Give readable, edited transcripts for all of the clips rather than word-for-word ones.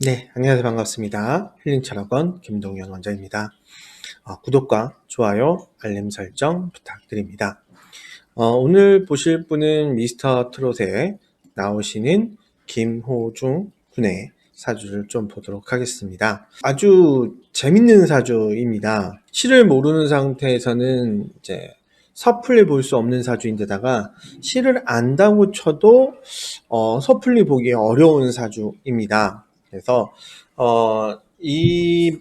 네, 안녕하세요. 반갑습니다. 힐링철학원 김동현 원장입니다. 구독과 좋아요, 알림 설정 부탁드립니다. 오늘 보실 분은 미스터 트롯에 나오시는 김호중 군의 사주를 좀 보도록 하겠습니다. 아주 재밌는 사주입니다. 시를 모르는 상태에서는 이제 섣불리 볼 수 없는 사주인데다가 시를 안다고 쳐도 섣불리 보기 어려운 사주입니다. 그래서 이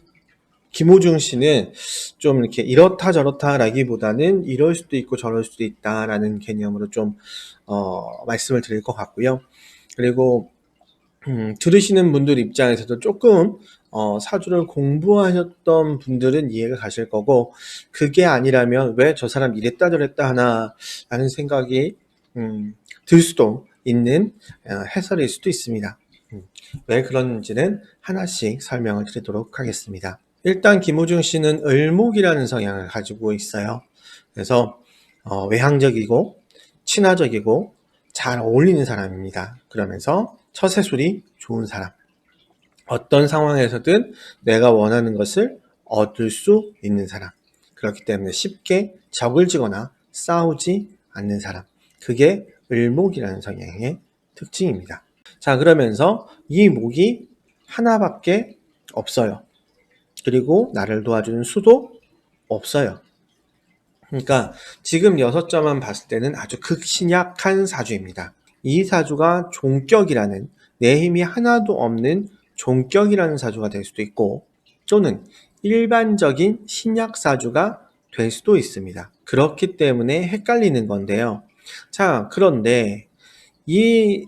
김호중 씨는 좀 이렇게 이렇다 저렇다라기보다는 이럴 수도 있고 저럴 수도 있다라는 개념으로 좀 말씀을 드릴 것 같고요. 그리고 들으시는 분들 입장에서도 조금 사주를 공부하셨던 분들은 이해가 가실 거고, 그게 아니라면 왜 저 사람 이랬다 저랬다 하나 라는 생각이 들 수도 있는 해설일 수도 있습니다. 왜 그런지는 하나씩 설명을 드리도록 하겠습니다. 일단 김호중 씨는 을목이라는 성향을 가지고 있어요. 그래서 외향적이고 친화적이고 잘 어울리는 사람입니다. 그러면서 처세술이 좋은 사람. 어떤 상황에서든 내가 원하는 것을 얻을 수 있는 사람. 그렇기 때문에 쉽게 적을 지거나 싸우지 않는 사람. 그게 을목이라는 성향의 특징입니다. 자, 그러면서 이 목이 하나밖에 없어요. 그리고 나를 도와주는 수도 없어요. 그러니까 지금 6점만 봤을 때는 아주 극신약한 사주입니다. 이 사주가 종격이라는, 내 힘이 하나도 없는 종격이라는 사주가 될 수도 있고, 또는 일반적인 신약 사주가 될 수도 있습니다. 그렇기 때문에 헷갈리는 건데요. 자, 그런데 이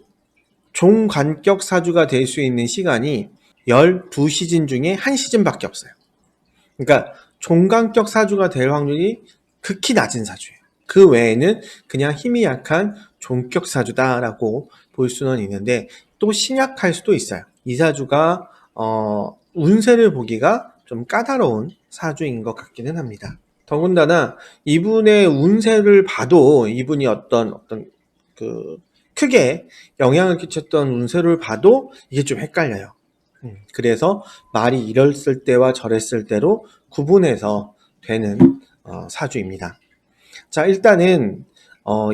종관격 사주가 될 수 있는 시간이 12시즌 중에 1시즌밖에 없어요. 그러니까 종관격 사주가 될 확률이 극히 낮은 사주예요. 그 외에는 그냥 힘이 약한 종격 사주다라고 볼 수는 있는데, 또 신약할 수도 있어요. 이 사주가 운세를 보기가 좀 까다로운 사주인 것 같기는 합니다. 더군다나 이분의 운세를 봐도, 이분이 어떤 크게 영향을 끼쳤던 운세를 봐도 이게 좀 헷갈려요. 그래서 말이 이랬을 때와 저랬을 때로 구분해서 되는 사주입니다. 자, 일단은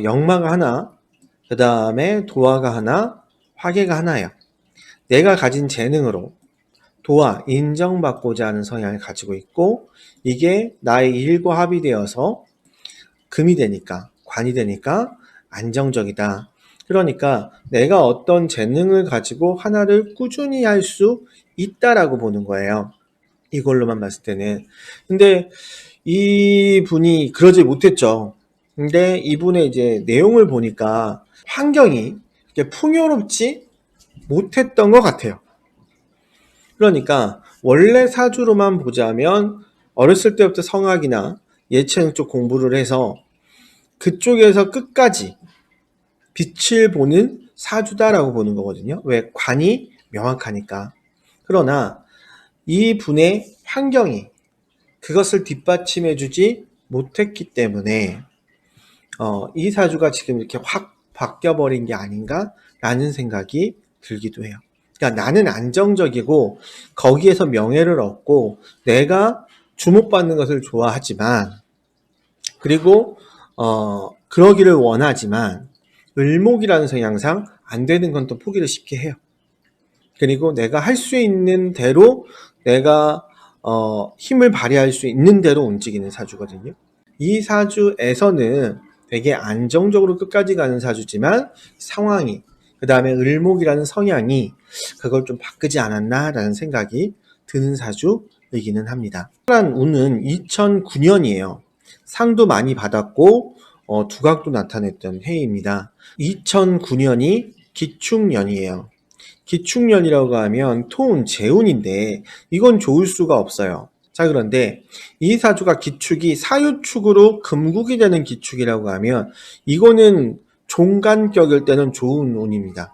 역마가 하나, 그 다음에 도화가 하나, 화계가 하나예요. 내가 가진 재능으로 도화, 인정받고자 하는 성향을 가지고 있고, 이게 나의 일과 합이 되어서 금이 되니까, 관이 되니까 안정적이다. 그러니까 내가 어떤 재능을 가지고 하나를 꾸준히 할 수 있다라고 보는 거예요. 이걸로만 봤을 때는. 근데 이분이 그러지 못했죠. 근데 이분의 이제 내용을 보니까 환경이 풍요롭지 못했던 것 같아요. 그러니까 원래 사주로만 보자면 어렸을 때부터 성악이나 예체능 쪽 공부를 해서 그쪽에서 끝까지 빛을 보는 사주다라고 보는 거거든요. 왜? 관이 명확하니까. 그러나 이 분의 환경이 그것을 뒷받침해주지 못했기 때문에 이 사주가 지금 이렇게 확 바뀌어버린 게 아닌가라는 생각이 들기도 해요. 그러니까 나는 안정적이고 거기에서 명예를 얻고 내가 주목받는 것을 좋아하지만, 그리고 그러기를 원하지만 을목이라는 성향상 안 되는 건 또 포기를 쉽게 해요. 그리고 내가 할 수 있는 대로, 내가 힘을 발휘할 수 있는 대로 움직이는 사주거든요. 이 사주에서는 되게 안정적으로 끝까지 가는 사주지만 상황이, 그 다음에 을목이라는 성향이 그걸 좀 바꾸지 않았나라는 생각이 드는 사주이기는 합니다. 특별한 운은 2009년이에요. 상도 많이 받았고 두각도 나타냈던 해입니다. 2009년이 기축년이에요. 기축년이라고 하면 토운 재운인데 이건 좋을 수가 없어요. 자, 그런데 이 사주가 기축이 사유축으로 금국이 되는 기축이라고 하면 이거는 종간격일 때는 좋은 운입니다.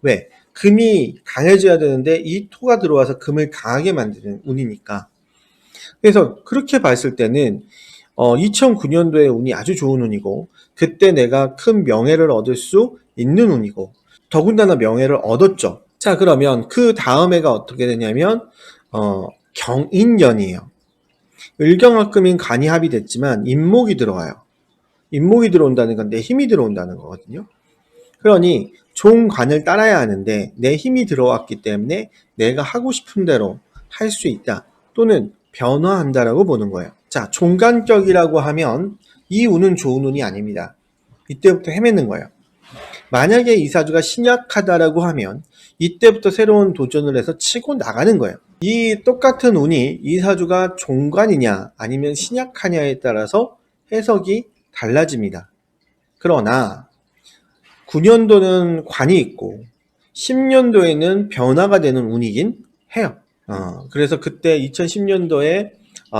왜? 금이 강해져야 되는데 이 토가 들어와서 금을 강하게 만드는 운이니까. 그래서 그렇게 봤을 때는 2009년도의 운이 아주 좋은 운이고, 그때 내가 큰 명예를 얻을 수 있는 운이고, 더군다나 명예를 얻었죠. 자, 그러면 그 다음 해가 어떻게 되냐면 경인년이에요. 을경합금인 간이 합의됐지만 인목이 들어와요. 인목이 들어온다는 건 내 힘이 들어온다는 거거든요. 그러니 종관을 따라야 하는데 내 힘이 들어왔기 때문에 내가 하고 싶은 대로 할 수 있다. 또는 변화한다라고 보는 거예요. 자, 종간격이라고 하면 이 운은 좋은 운이 아닙니다. 이때부터 헤매는 거예요. 만약에 이 사주가 신약하다라고 하면 이때부터 새로운 도전을 해서 치고 나가는 거예요. 이 똑같은 운이 이 사주가 종관이냐 아니면 신약하냐에 따라서 해석이 달라집니다. 그러나 9년도는 관이 있고 10년도에는 변화가 되는 운이긴 해요. 그래서 그때 2010년도에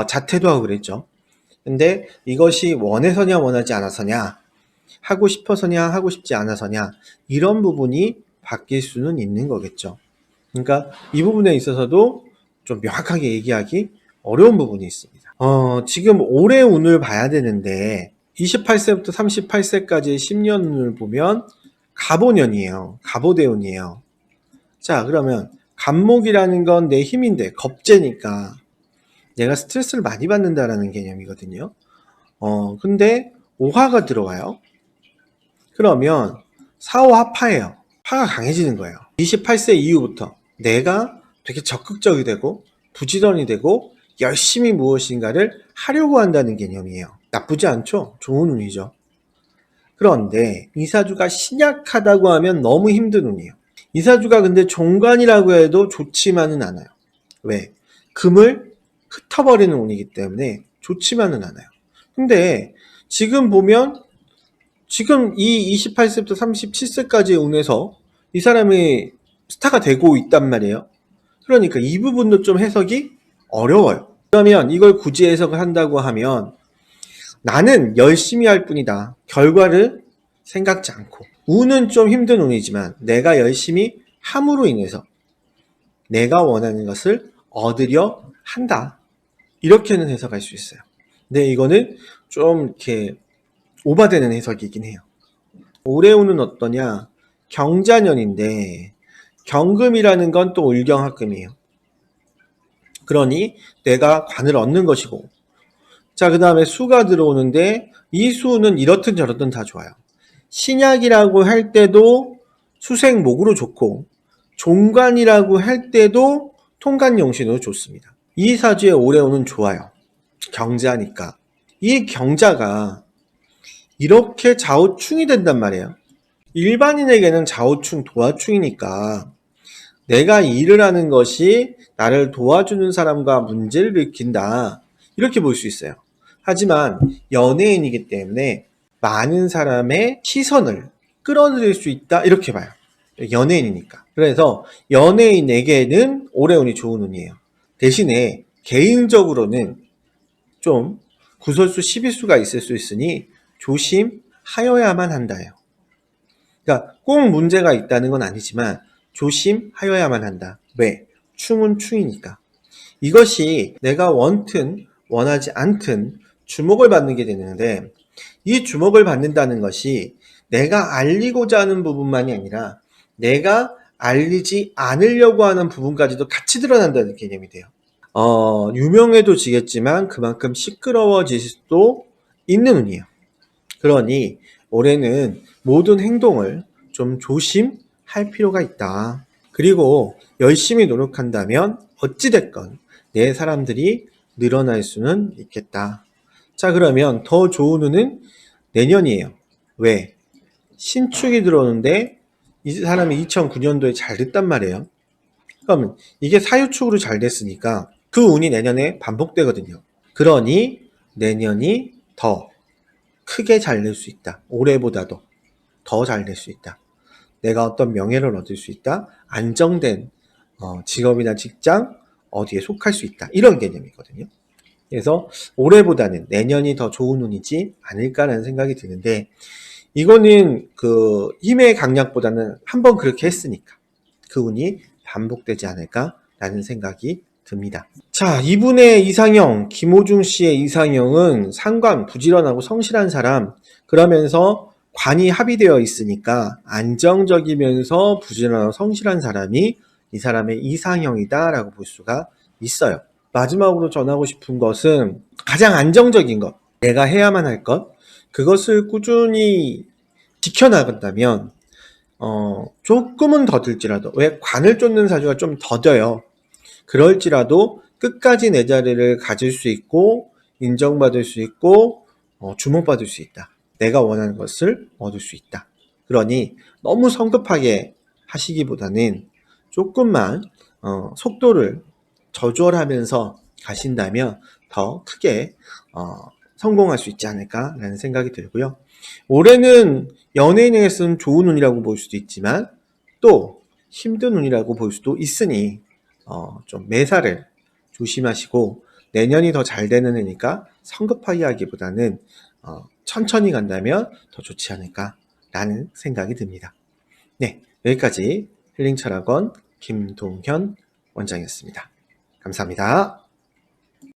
자퇴도 하고 그랬죠. 근데 이것이 원해서냐 원하지 않아서냐, 하고 싶어서냐 하고 싶지 않아서냐, 이런 부분이 바뀔 수는 있는 거겠죠. 그러니까 이 부분에 있어서도 좀 명확하게 얘기하기 어려운 부분이 있습니다. 지금 올해 운을 봐야 되는데 28세부터 38세까지의 10년 운을 보면 갑오년이에요. 갑오대운이에요. 자, 그러면 갑목이라는 건 내 힘인데 겁재니까 내가 스트레스를 많이 받는다라는 개념이거든요. 근데 오화가 들어와요. 그러면 사오 합화예요. 화가 강해지는 거예요. 28세 이후부터 내가 되게 적극적이 되고 부지런히 되고 열심히 무엇인가를 하려고 한다는 개념이에요. 나쁘지 않죠? 좋은 운이죠. 그런데 이 사주가 신약하다고 하면 너무 힘든 운이에요. 이 사주가 근데 종관이라고 해도 좋지만은 않아요. 왜? 금을 흩어버리는 운이기 때문에 좋지만은 않아요. 근데 지금 보면 지금 이 28세부터 37세까지의 운에서 이 사람이 스타가 되고 있단 말이에요. 그러니까 이 부분도 좀 해석이 어려워요. 그러면 이걸 굳이 해석을 한다고 하면 나는 열심히 할 뿐이다. 결과를 생각지 않고. 운은 좀 힘든 운이지만 내가 열심히 함으로 인해서 내가 원하는 것을 얻으려 한다. 이렇게는 해석할 수 있어요. 근데 이거는 좀 이렇게 오바되는 해석이긴 해요. 올해 운은 어떠냐? 경자년인데 경금이라는 건 또 을경합금이에요. 그러니 내가 관을 얻는 것이고, 자, 그 다음에 수가 들어오는데 이 수는 이렇든 저렇든 다 좋아요. 신약이라고 할 때도 수생목으로 좋고 종관이라고 할 때도 통관용신으로 좋습니다. 이 사주의 올해 운은 좋아요. 경자니까. 이 경자가 이렇게 좌우충이 된단 말이에요. 일반인에게는 좌우충, 도화충이니까 내가 일을 하는 것이 나를 도와주는 사람과 문제를 일으킨다. 이렇게 볼 수 있어요. 하지만 연예인이기 때문에 많은 사람의 시선을 끌어들일 수 있다. 이렇게 봐요. 연예인이니까. 그래서 연예인에게는 올해 운이 좋은 운이에요. 대신에 개인적으로는 좀 구설수 11수가 있을 수 있으니 조심하여야만 한다요. 그러니까 꼭 문제가 있다는 건 아니지만 조심하여야만 한다. 왜? 충은 충이니까. 이것이 내가 원튼 원하지 않든 주목을 받는 게 되는데 이 주목을 받는다는 것이 내가 알리고자 하는 부분만이 아니라 내가 알리지 않으려고 하는 부분까지도 같이 드러난다는 개념이 돼요. 유명해도지겠지만 그만큼 시끄러워질 수도 있는 운이에요. 그러니 올해는 모든 행동을 좀 조심할 필요가 있다. 그리고 열심히 노력한다면 어찌됐건 내 사람들이 늘어날 수는 있겠다. 자, 그러면 더 좋은 운은 내년이에요. 왜? 신축이 들어오는데 이 사람이 2009년도에 잘 됐단 말이에요. 그러면 이게 사유축으로 잘 됐으니까 그 운이 내년에 반복되거든요. 그러니 내년이 더 크게 잘 될 수 있다. 올해보다도 더 잘 될 수 있다. 내가 어떤 명예를 얻을 수 있다. 안정된 직업이나 직장 어디에 속할 수 있다. 이런 개념이거든요. 그래서 올해보다는 내년이 더 좋은 운이지 않을까라는 생각이 드는데 이거는 그 힘의 강약보다는 한번 그렇게 했으니까 그 운이 반복되지 않을까라는 생각이 듭니다. 자, 이분의 이상형, 김호중 씨의 이상형은 상관, 부지런하고 성실한 사람, 그러면서 관이 합의되어 있으니까 안정적이면서 부지런하고 성실한 사람이 이 사람의 이상형이다라고 볼 수가 있어요. 마지막으로 전하고 싶은 것은 가장 안정적인 것, 내가 해야만 할 것, 그것을 꾸준히 지켜나간다면 조금은 더딜지라도, 왜 관을 쫓는 사주가 좀 더뎌요. 그럴지라도 끝까지 내 자리를 가질 수 있고 인정받을 수 있고 주목받을 수 있다. 내가 원하는 것을 얻을 수 있다. 그러니 너무 성급하게 하시기보다는 조금만 속도를 저조하면서 가신다면 더 크게 성공할 수 있지 않을까라는 생각이 들고요. 올해는 연예인에게서는 좋은 운이라고 볼 수도 있지만 또 힘든 운이라고 볼 수도 있으니 좀 매사를 조심하시고 내년이 더 잘 되는 해니까 성급하게 하기보다는 천천히 간다면 더 좋지 않을까라는 생각이 듭니다. 네, 여기까지 힐링철학원 김동현 원장이었습니다. 감사합니다.